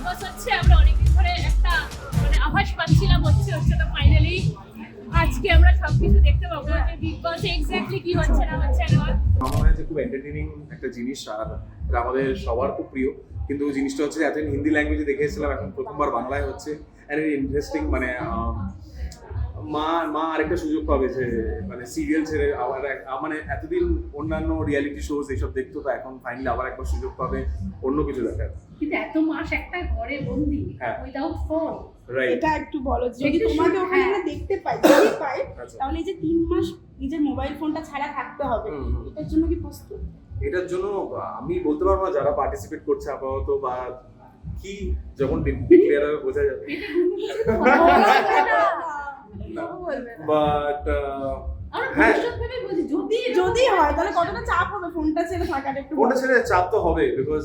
বস হচ্ছে, আমরা অনেকদিন ধরে একটা মানে আভাস পাচ্ছিলাম হচ্ছে সেটা ফাইনালি আজকে আমরা সবকিছু দেখতে পাবো যে বিগ বস এক্স্যাক্টলি কি হচ্ছে না হচ্ছে না। আমার মনে হয় যে খুব এন্টারটেইনিং একটা জিনিস, আর এটা আমাদের সবার খুব প্রিয়। কিন্তু জিনিসটা হচ্ছে এতদিন হিন্দি ল্যাঙ্গুয়েজে দেখে এসেছিলাম, এখন প্রথমবার বাংলায় হচ্ছে। অ্যান্ড ইন্টারেস্টিং, মানে মা আরেকটা সুযোগ পাবে যে মানে সিরিয়াল ছেড়ে আবার মানে এতদিন অন্যান্য রিয়ালিটি শোজ এইসব দেখতো, তো এখন ফাইনালি আবার একবার সুযোগ পাবে অন্য কিছু দেখার। কিন্তু এত মাস একটা ঘরে বন্দি উইদাউট ফোন, এটা একটু বলো যদি তোমাকে ওখানে দেখতে পাই, যদি পাই তাহলে এই যে 3 মাস নিজের মোবাইল ফোনটা ছাড়া থাকতে হবে, এটার জন্য কি প্রস্তুত? এটার জন্য আমি বলতে পারবো না যারা পার্টিসিপেট করছে আপাতত বা কি, যখন ডিক্লেয়ার হবে বোঝা যাবে। বাট হ্যাঁ, যদি হয় তাহলে কতটা চাপ হবে ফোনটা ছেড়ে থাকার? একটু ফোনটা ছেড়ে চাপ তো হবে, বিকজ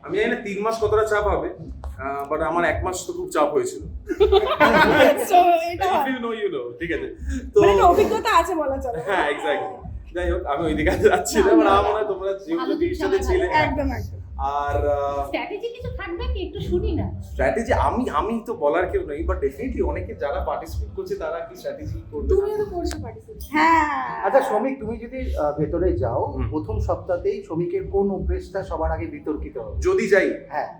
আমি জানি না 3 মাস কতটা চাপ হবে, বাট আমার 1 মাস তো খুব চাপ হয়েছিল। সো এটা ইউ নো ঠিক আছে, তো মানে অভিজ্ঞতা আছে বলা চলে। হ্যাঁ এক্স্যাক্টলি। যাই হোক, আমি ওইদিকে যাচ্ছি না, মানে আমার মনে হয় তোমরা যেগুলো জিনিসটাতে ছিলে একদম। আর স্ট্র্যাটেজি কিছু থাকবে কি একটু শুনি না। স্ট্র্যাটেজি আমি তো বলার কেউ নেই, বাট ডেফিনেটলি অনেকে যারা পার্টিসিপেট করছে তারা কি স্ট্র্যাটেজি করবে। তুমিও তো করছো পার্টিসিপেট। হ্যাঁ আচ্ছা শ্রমিক, তুমি যদি ভেতরে যাও প্রথম সপ্তাহতেই শ্রমিকের কোন অভ্যেসটা সবার আগে বিতর্কিত হবে? যদি যাই, হ্যাঁ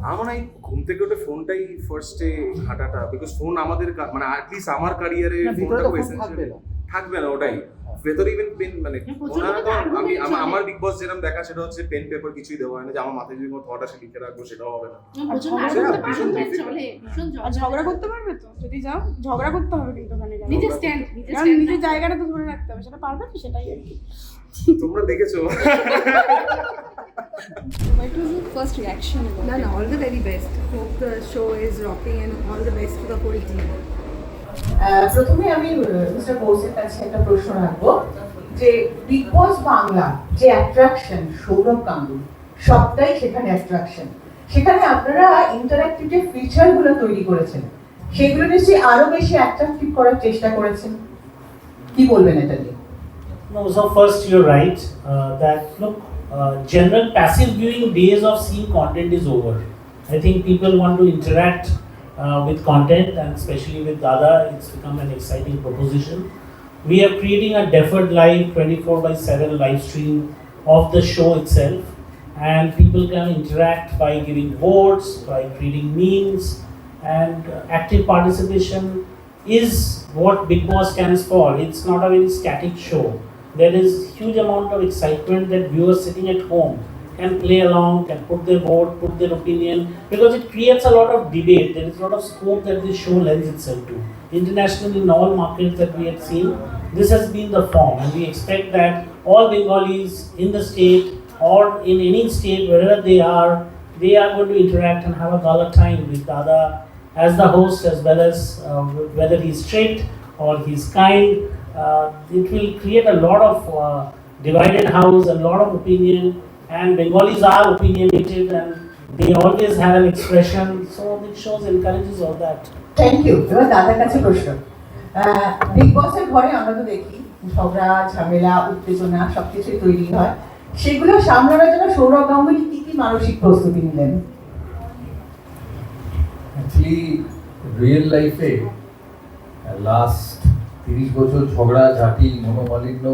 আমার মনে হয় ঘুম থেকে উঠে ফোনটাই ফার্স্টে ঘাটাটা, বিকজ ফোন আমাদের মানে অ্যাটলিস্ট আমার ক্যারিয়ারে ভিতরে ফোনটা তো খুব ফোন থাকবে না। থাকবে না, ওটাই ভেতরে ইভেন পেন মানে আমার বিগ বস যেরকম দেখা সেটা হচ্ছে পেন পেপার কিছুই দেওয়া হয় না, যে আমার মাথায় যদি কোনো থট আসে লিখে রাখবো সেটাও হবে না। আর ঝগড়া করতে পারবে তো? যদি যাও ঝগড়া করতে হবে কিন্তু ওখানে গেলে। নিজের জায়গাটা তো ধরে রাখতে হবে, সেটা পারবে তো? সেটাই আর কি। তোমরা দেখেছো? What was your first reaction? No, all the very best. Hope the show is rocking and all the best to the whole team. প্রথমে আমি মিস্টার বোসের কাছে একটা প্রশ্ন রাখবো যে বিগ বস বাংলা যে অ্যাট্রাকশন, সৌরভ গাঙ্গুলি সবটাই সেখানে অ্যাট্রাকশন, সেখানে আপনারা ইন্টারঅ্যাক্টিভ যে ফিচারগুলো তৈরি করেছেন সেগুলো নিশ্চয়ই আরো বেশি অ্যাট্রাকটিভ করার চেষ্টা করেছেন, কি বলবেন এটা নিয়ে? No, so first you're right that look, general passive viewing days of seeing content is over. I think people want to interact with content, and especially with Dada, it's become an exciting proposition. We are creating a deferred live 24/7 live stream of the show itself, and people can interact by giving votes, by creating memes, and active participation is what Bigg Boss stands for. It's not a very static show. There is huge amount of excitement that viewers sitting at home can play along, can put their vote, put their opinion, because it creates a lot of debate. There is a lot of scope that this show lends itself to. Internationally, in all markets that we have seen, this has been the form, and we expect that all Bengalis in the state or in any state, wherever they are going to interact and have a gala time with Dada as the host, as well as whether he's strict or he's kind. It will create a lot of divided house, a lot of opinion, and Bengalis are opinionated and they always have an expression, so it shows encourages all that. Thank you. এবার দাদার কাছে প্রশ্ন, big বসের ঘরে আমরা তো দেখি ঝগড়া, ঝামেলা, উত্তেজনা সবকিছুই তৈরি হয়, সেগুলো সামলানোর জন্য সৌরভ গাঙ্গুলি কি কি মানসিক প্রস্তুতি নিলেন? অ্যাকচুয়ালি রিয়েল লাইফে লাস্ট 30 বছর ঝগড়া ঝাঁটি, মনোমালিন্য,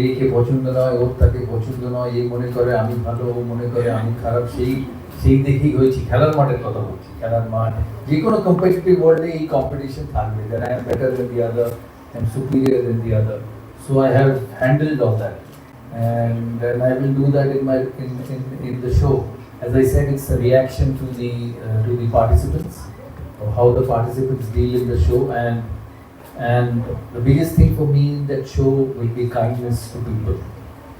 একে পছন্দ নয়, ওর তাকে পছন্দ নয়, এই মনে করে আমি ভালো, ও মনে করে আমি খারাপ, সেই দেখেই হয়েছি। খেলার মাঠের কথা বলছি, খেলার মাঠ, যে কোনো কম্পিটিটিভ ওয়ার্ল্ডে এই কম্পিটিশন থাকবে, that I am better than the other, I am superior than the other, so I have handled all that and I will do that in the show. As I said, it's a reaction to the participants, or how the participants deal in the show, and the biggest thing for me in that show will be kindness to people.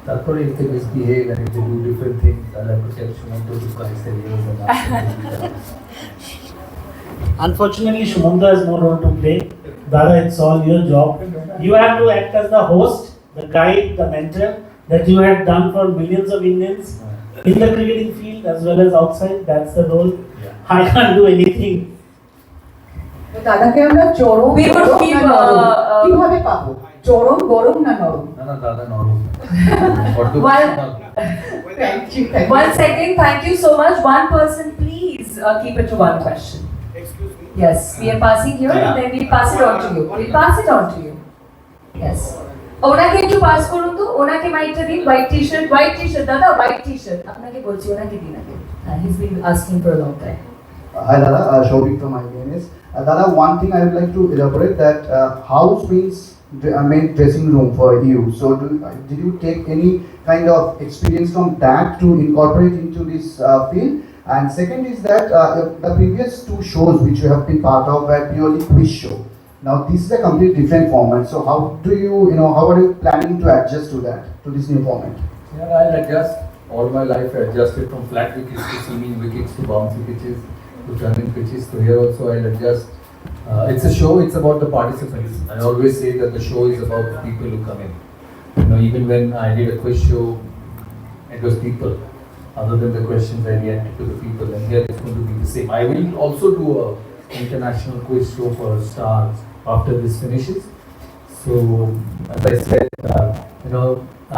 Therefore, if they misbehave and if they do different things, I'll have to tell Shumanta to guys their ears and ask them to do that. Unfortunately, Shumanta has no role to play. Dada, it's all your job. You have to act as the host, the guide, the mentor that you had done for millions of Indians in the cricketing field as well as outside. That's the role. I can't do anything. দাদাকে আমরা চরম কিভাবে পাবো? চরম গরম না নরম? না না দাদা নরম বড্ড Well- personal। Thank you thank 1 second, thank you so much. One person, please keep it to one question. Excuse me. Yes, we are passing here and then we'll pass it on to you. We'll pass it on to you. Yes. ওনাকে একটু pass করুন তো, ওনাকে মাইকটা দিন। White T-shirt দাদা, white T-shirt আপনাকে বলছি, ওনাকে দিন আগে। He's been asking for a long time. Hi Dada, Shobik from IBNS. Dada, one thing I would like to elaborate that house means main dressing room for you. So did you take any kind of experience from that to incorporate into this field? And second is that the previous two shows which you have been part of were purely quiz show. Now this is a completely different format. So how do you, how are you planning to adjust to that, to this new format? Yeah, I'll adjust. All my life I adjusted from flat wickets to seaming wickets to bouncy pitches to turning pitches. So here also I'll adjust. It's a show, it's about the participants. I always say that the show is about the people who come in. Even when I did a quiz show, it was people. Other than the questions, I reacted to the people. And here it's going to be the same. I will also do an international quiz show for stars after this finishes. So, as I said,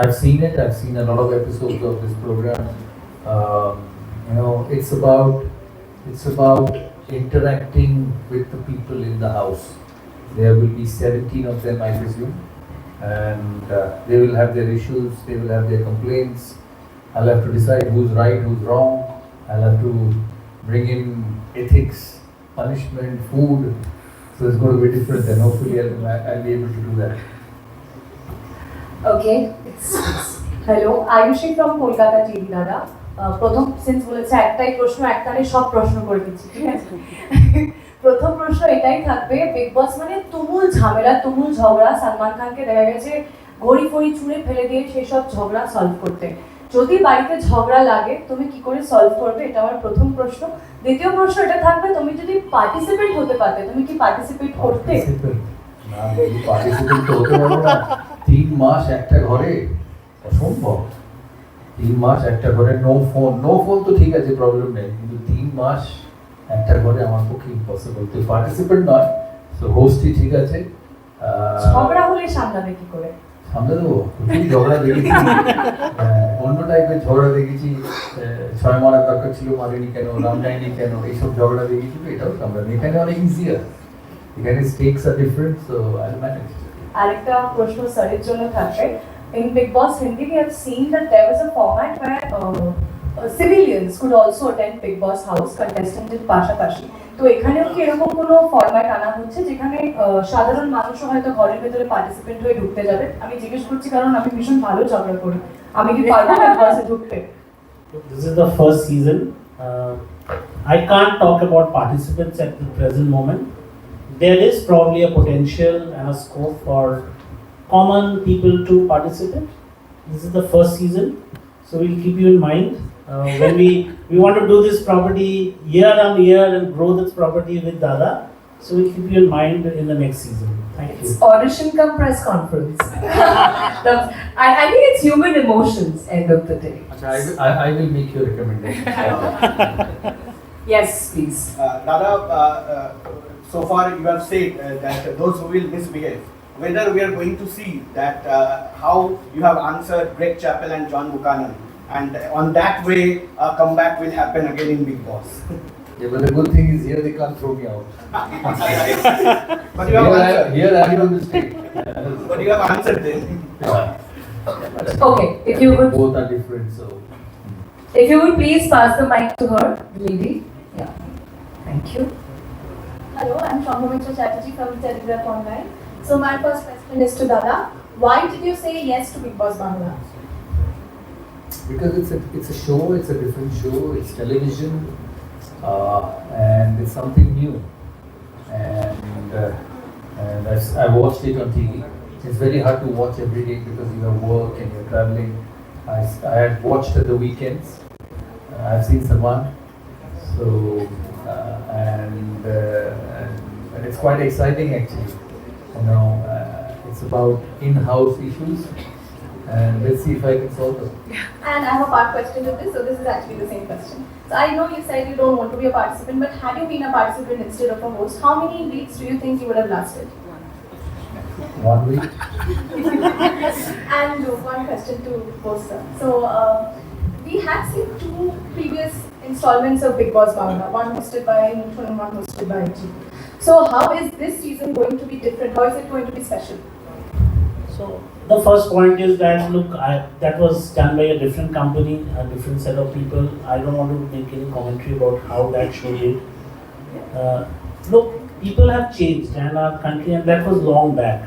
I've seen it. I've seen a lot of episodes of this program. It's about interacting with the people in the house. There will be 17 of them, I presume, and they will have their issues. They will have their complaints. I'll have to decide who's right, who's wrong. I'll have to bring in ethics, punishment, food. So it's going to be different, and hopefully I'll be able to do that. Okay, hello, Ayushi from Kolkata TV দাদা। প্রথম sense বলেছে একটাই প্রশ্ন, একটানে সব প্রশ্ন করে দিচ্ছি, ঠিক আছে? প্রথম প্রশ্ন এটাই থাকবে, বিগ বস মানে তুমুল ঝামেলা, তুমুল ঝগড়া। সালমান খানকে দেখা গেছে ঘড়ি ফড়ি ছুঁড়ে ফেলে দিয়ে সেই সব ঝগড়া সলভ করতে। যদি বাড়িতে ঝগড়া লাগে তুমি কি করে সলভ করবে, এটা আমার প্রথম প্রশ্ন। দ্বিতীয় প্রশ্ন এটা থাকবে, তুমি যদি পার্টিসিপেট হতে পারতে, তুমি কি পার্টিসিপেট করতে? পার্টিসিপেট তো হতে পারবো না। 3 মাস একটা ঘরে অসম্ভব। 3 মাস একটা ঘরে নো ফোন তো ঠিক আছে, প্রবলেম নেই, কিন্তু 3 মাস একটা ঘরে আমার পক্ষে ইম্পসিবল। তো পার্টিসিপেট নয়, তো হোস্টই ঠিক আছে। ঝগড়া হলে সামলাবে কি করে? সামনে দেবো, প্রচুর ঝগড়া দেখেছি, অন্য টাইপের ঝগড়া দেখেছি। 6 মারার দরকার ছিল, মারেনি কেন, রাম যায়নি কেন, এইসব ঝগড়া দেখেছি। এটাও সামলানো, এখানে অনেক ইজিয়ার, এখানে stakes are different, so I will manage. আরেকটা প্রশ্ন স্যারের জন্য থাকবে। In Bigg Boss Hindi, we have seen that there was a format where civilians could also attend Bigg Boss house, contestant পাশাপাশি। তো এখানেও কি এরকম কোনো ফরম্যাট আনা হচ্ছে যেখানে সাধারণ মানুষও হয়তো ঘরের ভেতরে পার্টিসিপেন্ট হয়ে ঢুকতে যাবে? আমি জিজ্ঞেস করছি কারণ আমি ভীষণ ভালো ঝগড়া করি, আমি কি পারবো Bigg Boss-এ ঢুকতে? This is the first season. I can't talk about participants at the present moment. There is probably a potential and a scope for common people to participate. This is the first season, so we'll keep you in mind when we want to do this property year on year and grow this property with Dada. So we'll keep you in mind in the next season. Thank you. It's audition come press conference. I think it's human emotions end of the day. I will make your recommendation. Yes, please. Dada, so far you have said that those who will misbehave, whether we are going to see that how you have answered Greg Chappell and John Buchanan, and on that way a comeback will happen again in Bigg Boss. Yeah, but the good thing is here they can't throw me out. But you have answered. Here I will stay. But you have answered then. Okay, if you would Both are different, so. If you would please pass the mic to her, lady. Yeah. Thank you. Hello, I'm Shambhamitra Chatterjee from Telegraph Online. So my first question is to Dada. Why did you say yes to Bigg Boss Bangla? Because it's a show, it's a different show, it's television, and it's something new. And I watched it on TV. It's very hard to watch every day because you have work and you're traveling. I had watched at the weekends. I've seen Salman, so and it's quite exciting actually. It's about in-house issues, and let's see if I can solve them. And I have a part question to this, so this is actually the same question. So I know you said you don't want to be a participant, but had you been a participant instead of a host, how many weeks do you think you would have lasted? 1 week. And one question to both sir. So we had seen two previous installments of Bigg Boss Bangla, one hosted by Mutun and one hosted by G. So how is this season going to be different? How is it going to be special? So the first point is that look, that was done by a different company, a different set of people. I don't want to make any commentary about how that show did. Look, people have changed and our country, and that was long back.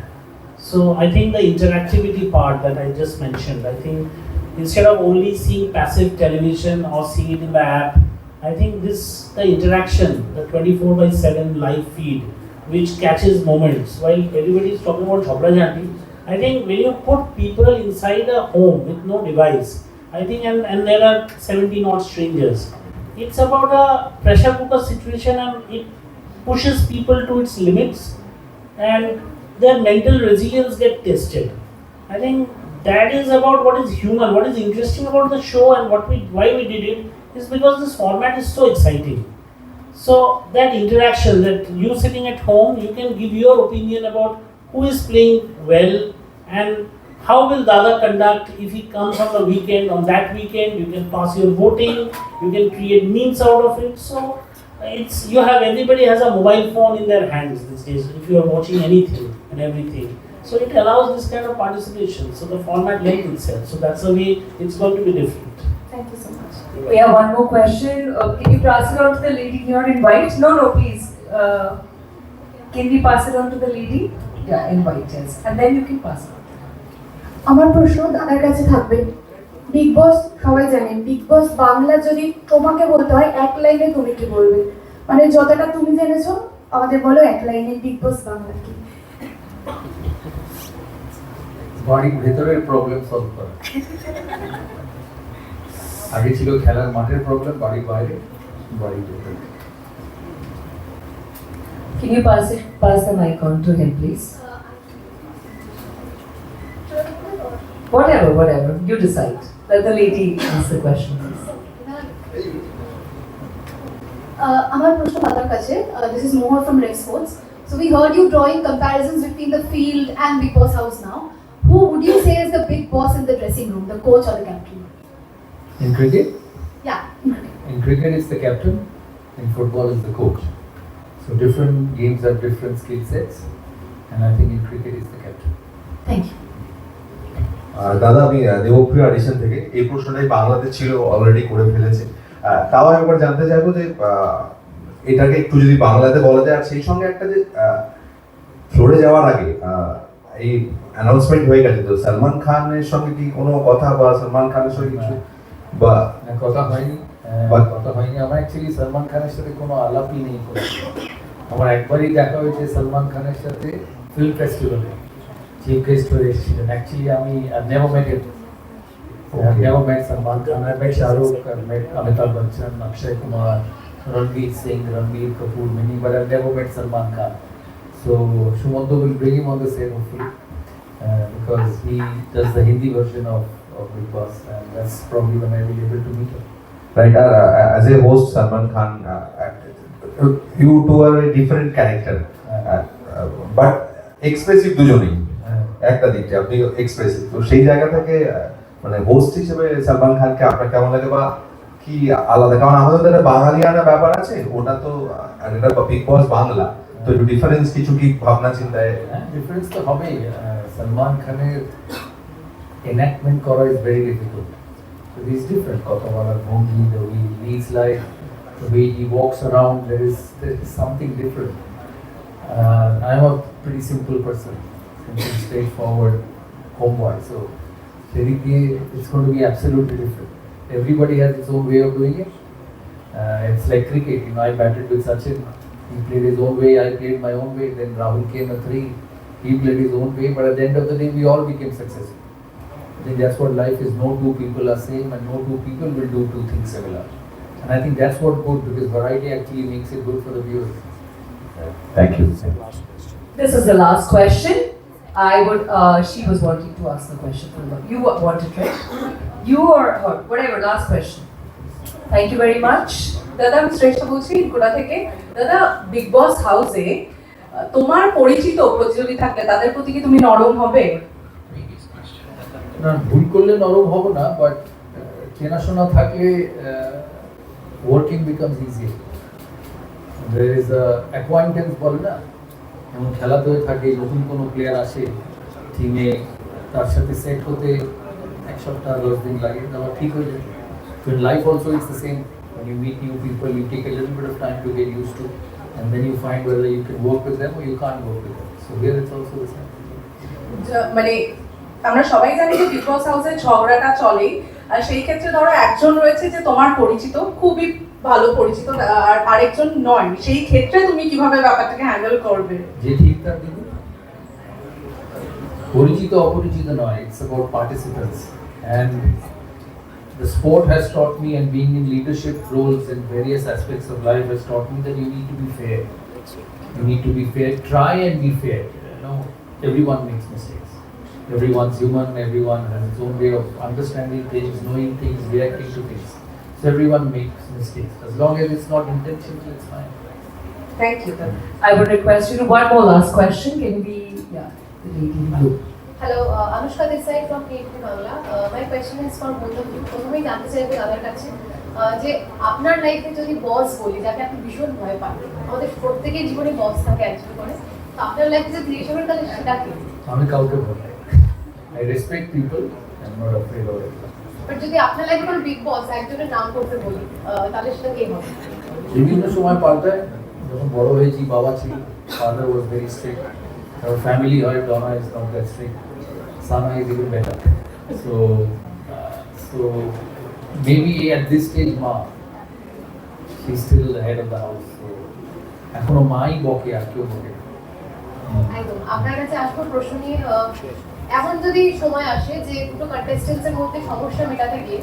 So I think the interactivity part that I just mentioned, I think instead of only seeing passive television or seeing it in the app, I think the interaction, the 24/7 live feed, which catches moments while everybody is talking about jhabra jhanti. I think when you put people inside a home with no device, I think, and there are 17 odd strangers, it's about a pressure cooker situation, and it pushes people to its limits, and their mental resilience get tested. I think that is about what is human, what is interesting about the show, and why we did it is because this format is so exciting. So that interaction, that you sitting at home, you can give your opinion about who is playing well and how will Dada conduct if he comes on the weekend. On that weekend, you can pass your voting, you can create memes out of it. So everybody has a mobile phone in their hands these days if you are watching anything and everything. So it allows this kind of participation. So the format lends itself. So that's the way it's going to be different. Thank you so much. We have one more question. Can you pass it on to the lady here in white? No, please. Can we pass it on to the lady? Yeah, in white, yes. And then you can pass it on. আমার প্রশ্ন দাদার কাছে থাকবে। Big বস সবাই জানে, big বস বাংলা যদি তোমাকে বলতে হয় এক লাইনে তুমি কি বলবে? মানে যতটা তুমি জেনেছো আমাদের বলো এক লাইনে বিগ বস বাংলা কি? বাড়ির ভেতরের প্রবলেম সলভ করা। আগে ছিল খেলার মাঠের প্রবলেম, বাড়ির বাইরে, বাড়ির ভেতরে। Can you pass the mic on to him, please? Whatever, you decide. Let the lady ask the question, please. আমার প্রশ্ন দাদার কাছে। This is Mohar from Red Sports. So we heard you drawing comparisons between the field and Bigg Boss house now. Who would you say is the big boss in the dressing room, the coach or the captain? In cricket? Yeah. In cricket it's the captain, in football it's the coach. So different games have different skill sets, and I think in cricket it's the captain. Thank you. দাদা, আমি Debapriya audition থেকে এই প্রশ্নটাই বাংলাতে ছিল, already করে ফেলেছে। তাও একবার জানতে চাইবো যে এটাকে একটু যদি বাংলাতে বলা যায়, আর সেই সঙ্গে একটা যে ফ্লোরে যাওয়ার আগে এই অ্যানাউন্সমেন্ট হয়ে গেছে, তো সলমান খানের সঙ্গে কি কোনো কথা বা সলমান খানের সঙ্গে কিছু বা কথা হয়নি? আমার অ্যাকচুয়ালি সলমান খানের সাথে কোনো আলাপই নেই। আমার একবারই দেখা হয়েছে সলমান খানের সাথে ফিল্ম ফেস্টিভ্যালে, চিফ গেস্ট হয়ে এসেছিলেন। অ্যাকচুয়ালি আমি never met him. I've never met Salman Khan. I met Shah Rukh, I've met Amitabh Bachchan, Akshay Kumar, Ranveer Singh, Ranveer Kapoor, many, but I've never met Salman Khan. So Shumanto will bring him on the set hopefully, because he does the Hindi version of Bigg Boss, and that's probably when I will be able to meet him. Right, as a host, Salman Khan, you two are a different character, but expressive দুজনেই। একটা দিক আপনি expressive, তো সেই জায়গা থেকে মানে host হিসেবে সলমান খানকে আপনার কেমন লাগে বা কি আলাদা? কারণ আমাদের একটা বাঙালিয়ানা ব্যাপার আছে, ওটা তো এটা বিগ বস বাংলা, তো একটু ডিফারেন্স কিছু কি ভাবনা চিন্তায়? ডিফারেন্স তো হবেই। সলমান খানের এনাক্টমেন্ট করা is very difficult. So he's different. কথা বলার ভঙ্গি, the way he leads life, the way he walks around, there is something different. I'm a pretty simple person, simple, straightforward, homeboy. So it's going to be absolutely different. Everybody has its own way of doing it. It's like cricket. You know, I batted with Sachin. He played his own way. I played my own way. Then Rahul came at 3. He played his own way. But at the end of the day, we all became successful. I think that's what life is. No two people are same, and no two people will do two things similar. And I think that's what good, because variety actually makes it good for the viewers. Thank you. This is the last question. She was wanting to ask the question. You wanted, right? You or her, whatever, last question. Thank you very much. Dada, I'm Shrestha Bochi, Kola theke. Dada, Bigg Boss house তোমার পরিচিত প্রতিযোগী থাকলে তাদের প্রতি কি তুমি নরম হবে? না, ভুল করলে নরম হব না, বাট চেনাশোনা থাকলে working becomes easy. There is acquaintance বলে না, এবং খেলাতেও থাকে, নতুন কোনো প্লেয়ার আসে টিমে, তার সাথে সেট হতে 1 সপ্তাহ 10 দিন লাগে, তারপর ঠিক হয়ে যায়। So in life also it's the same. When you meet new people, you take a little bit of time to get used to, and then you find whether you can work with them or you can't work with them. So here it's also the same. মানে আমরা সবাই জানি যে big বস হাউসে ঝগড়াটা চলে, আর সেই ক্ষেত্রে ধরো একজন রয়েছে যে তোমার পরিচিত, খুবই ভালো পরিচিত, আর আরেকজন নয়, সেই ক্ষেত্রে তুমি কিভাবে ব্যাপারটাকে হ্যান্ডেল করবে? যে ঠিক তার দিকে পরিচিত অপরিচিত নয়, it's about participants, and the sport has taught me, and being in leadership roles in various aspects of life has taught me that you need to be fair. You need to be fair, try and be fair. You know, everyone makes mistakes. Everyone's human, everyone has its own way of understanding things, knowing things, reacting to things. So everyone makes mistakes. As long as it's not intentional, it's fine. Thank you. I would request you to one more last question. Can we, yeah, the lady in blue. Hello, Anushka this side from KP Bangla. My question is for both of you. প্রথমেই জানতে চাইবো দাদার কাছে যে আপনার লাইফে যদি বস বলি যাকে আপনি ভীষণ ভয় পান, আমাদের প্রত্যেকের জীবনে বস থাকে একজন করে, তো আপনার লাইফে যে ক্রিয়েশনের তাহলে সেটা কি? আমি কাউকে ভয় পাই। I respect people. I'm not afraid of it. But যদি আপনার লাইফে কোনো বিগ বস একজনের নাম করতে বলি তাহলে সেটা কে হবে? বিভিন্ন সময় পাল্টায়। যখন বড় হয়েছি, বাবা ছিল, father was very strict. Our family হয়, Donna is not that strict. Sana is even better. So maybe at this stage, Ma, she's still the head of the house. So এখনো মাই বকে, আর কেউ বকে না। একদম আপনার কাছে আসবো প্রশ্ন নিয়ে। এমন যদি সময় আসে যে দুটো কন্টেস্টেন্টসের মধ্যে সমস্যা মেটাতে গিয়ে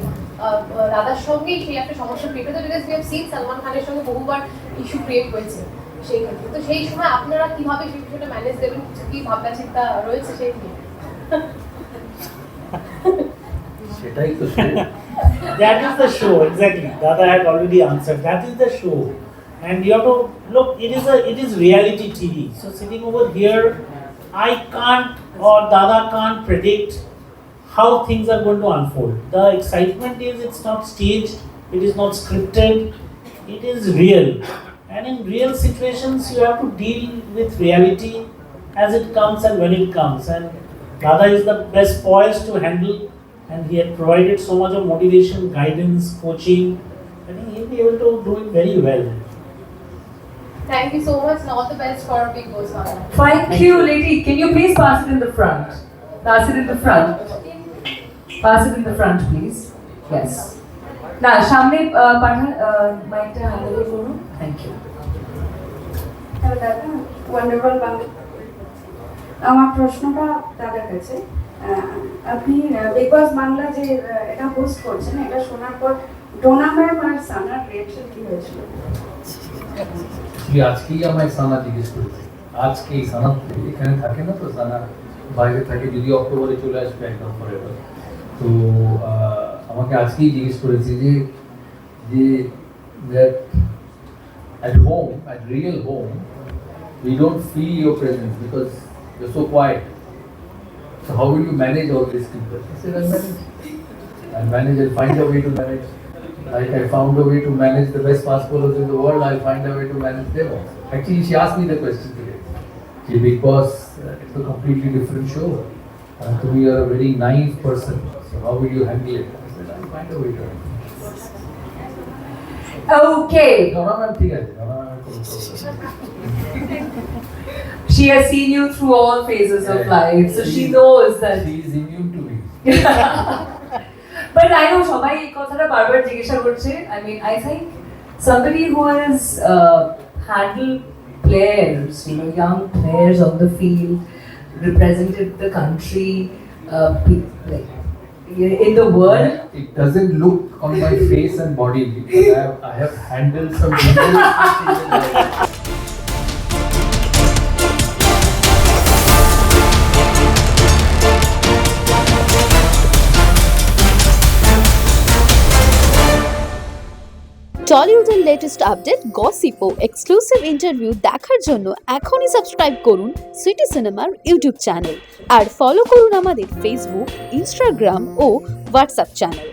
রাধার সঙ্গেই সেই একটা সমস্যা পেতে, because we have seen Salman খানের সঙ্গে বহুবার ইস্যু ক্রিয়েট হয়েছে সেই ক্ষেত্রে, তো সেই সময় আপনারা কিভাবে সেই বিষয়টা ম্যানেজ দেবেন, কি ভাবনা চিন্তা রয়েছে সেই নিয়ে? সেটাই তো show. That is the show, exactly. Dada had already answered. That is the show. And you have to look, it is reality TV. So sitting over here, I can't or Dada can't predict how things are going to unfold. The excitement is it's not staged, it is not scripted, it is real. And in real situations you have to deal with reality as it comes and when it comes. And Dada is the best poised to handle, and he had provided so much of motivation, guidance, coaching. I think he'll be able to do it very well. Thank you so much and all the best for Bigg Boss Bangla. Thank you, lady. Can you please pass it in the front? Pass it in the front. Pass it in the front, please. Yes. না সামনে পাঠান, মাইকটা handle করুন। Thank you. Hello দাদা, wonderful Bangla. আমার প্রশ্নটা দাদার কাছে, আপনি বিগ বস বাংলা যে এটা হোস্ট করছেন, এটা শোনার পর ডোনা ম্যাম আর সানার রিঅ্যাকশন কি হয়েছিল? আজকেই আমায় সানা জিজ্ঞেস করেছে, আজকেই সানা এখানে থাকে না তো, সানা বাইরে থাকে, যদি অক্টোবরে চলে আসবে একদম পরে। তো আমাকে আজকেই জিজ্ঞেস করেছে যে that at home, at real home, we don't feel your presence because you're so quiet. So how will you manage all these people? I said, I'll manage and find a way to manage. Like I found a way to manage the best fast bowlers in the world, I'll find a way to manage them also. Actually, she asked me the question today. She, Bigg Boss, it's a completely different show. And to me, you're a very naive person. So how will you handle it? I said, I'll find a way to handle it. Okay. Donna ma'am, ঠিক আছে, Donna ma'am কোনো problem নেই। She has seen you through all phases of life, so she knows that. She is immune to me. But I know সবাই এই কথাটা বারবার জিজ্ঞাসা করছে। I mean, I think somebody who has handled players, you know, young players on the field, represented the country, like in the world. It doesn't look on my face and body because I have handled some dangerous things in life. টলিউডের latest update, gossip ও exclusive interview দেখার জন্য এখনই subscribe করুন city সিনেমার YouTube channel আর follow করুন আমাদের Facebook, Instagram ও WhatsApp channel.